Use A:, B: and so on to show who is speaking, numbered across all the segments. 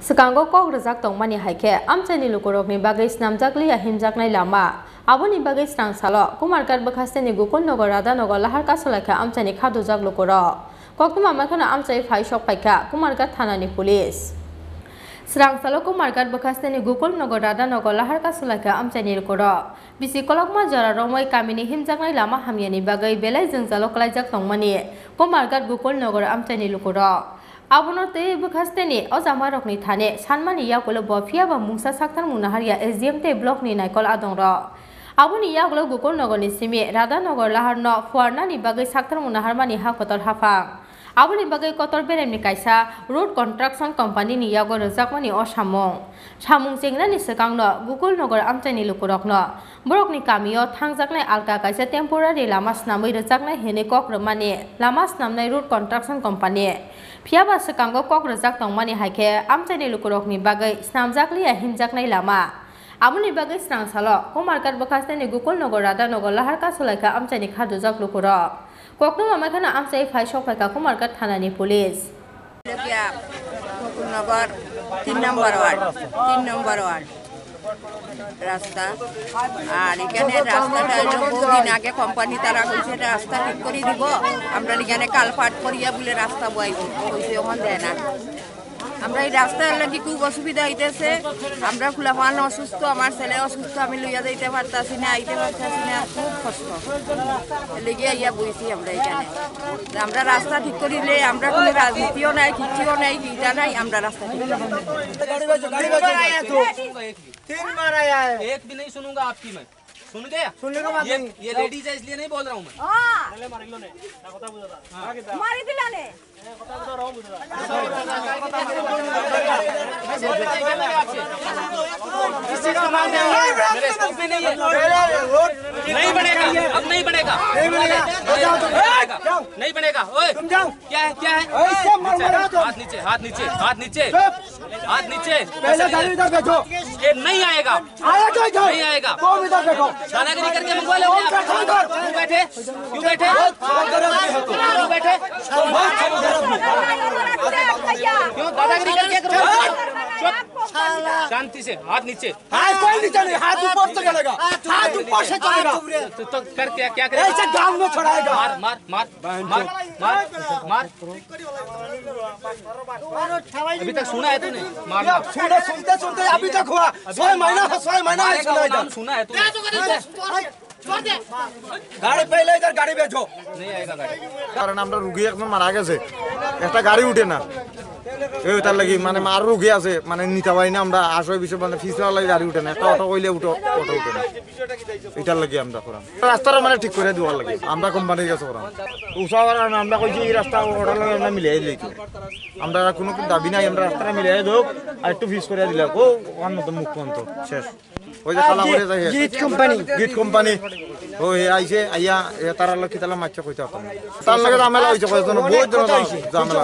A: Sekango kok rezak tong mani haike amchani lukorok ni bagai snamjakli ya himjaknai lama aboni bagai strang salo kumarkat bekaste ni gukul nogor rada nogor lahar kasolaka amchani khadujak lukorok kokuma makana amchai phai shok paika kumarkat thana ni police Serang salo kumarkat bekaste ni gukul nogor rada nogor lahar kasolaka amchani lukorok bisi kolokma jara romai kamini himjaknai lama hamyani bagai belai jengzalo klaijak tong mani kumarkat gukul nogor amchani lukorok Abonote bekasteni ozamarokni thane sanmani yakolo bofia ba mungsa saktar munaharia SDMT block ni naikol adongro aboni yakolo gukol nogoni simi radhanogor laharno fuarna ni bagai saktar munaharmani ha kotor hafang aboni bagai kotor beremni kaisa road construction company ni yago rojakmani osamong samung jengna ni sekangno gukol nogor amchani lukurokno borokni kamio thangjaknai alka kaisa temporary lama snamai rojaknai hene kokromani lama snamnai road construction company Piaba sekango kok rezak tongmani haike amchani lukurokni bagai snamjakli ya himjaknai lama aboni bagai strang salo kumarkat bekasteni gukul nogor rada nogor lahar kasolaka amchani khadujak lukurok kokno mamakana amchai phai shokpaika kumarkat thanani police
B: Gokul Nagar 3 number ward রাস্তা আর এখানে রাস্তাটা বহুদিন আগে company তারা কইছে রাস্তা ঠিক করে দিব আমরা এখানে কালপাট করিয়া বলে রাস্তা বইব কইছে ওখান দেয় না আমরা এই রাস্তার লাগি খুব অসুবিধা হইতেছে আমরা ফুলাফান অসুস্থ আমার ছেলে অসুস্থ আমি লইয়া যাইতে পারতাছি না আইতে পারতাছি না খুব কষ্ট লেগে ইয়া বইছি আমরা এখানে আমরা রাস্তা ঠিক করিলে আমরা কোনো রাজনীতিও নাই কিচ্ছুও নাই কিটা নাই আমরা রাস্তা ঠিক
C: तीन बार आया है
D: एक भी नहीं सुनूंगा आपकी मैं सुन गया ये लेडीज है इसलिए नहीं बोल रहा हूँ मैं
B: মারি দিলানে
D: नहीं बनेगा अब नहीं बनेगा नहीं बनेगा ओए क्या है हाथ नीचे हाथ नीचे हाथ नीचे हाथ नीचे ये नहीं आएगा नहीं आएगा दादागिरी करके मंगवा लो क्यों बैठे क्यों दादागिरी करके शांति से हाथ नीचे
C: कोई नीचे नहीं हाथ ऊपर से चलेगा हाथ ऊपर से चलेगा
D: तो कर क्या करेगा
C: ऐसे गांव में छोड़ाएगा
D: मार मार मार मार मार मार अभी तक सुना है तूने मारना
C: सुनते अभी तक हुआ 6 महीना
D: सुना है तूने
C: गाड़ी पहले इधर गाड़ी बेचो
D: नहीं आएगा गाड़ी
E: কারণ আমরা রুগী একদম মারা গেছে একটা গাড়ি উঠে না এই তার লাগি মানে আর রুগী আছে মানে নিতে পারি না আমরা আসলে বিষয় মানে ফিসরা লাগি গাড়ি উঠে না একটা অটো কইলে অটো উঠে না এটার লাগি আমরা করাম রাস্তাটা মানে ঠিক করে দেওয়ার লাগি আমরা কোম্পানির কাছে করাম উসাবার আমরা কইছি এই রাস্তা ওটার লাগে আমরা মিলিয়ে দিই আমরা কোনো দাবি নাই আমরা রাস্তাটা মিলিয়ে দেব আর একটু ফিস করে দিলাম ও অন্য মুখ পর্যন্ত শেষ ওই যে খালা করে যায় গিট কোম্পানি ওই আইছে আইয়া তারা লোক কিতালা মাছ কইতে হতো তার লাগে ঝামেলা হইছে কয়জন বহুত জন ঝামেলা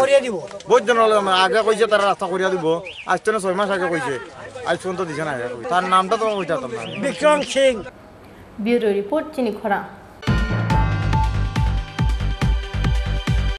E: বহুত জন আগে কইছে তারা রাস্তা করিয়া দিব আজতে না 6 মাস আগে কইছে আজ পর্যন্ত দিছে না তার নামটা তো কইতে হতো না
A: বিক্রম সিং ব্যুরো রিপোর্ট চিনি খরা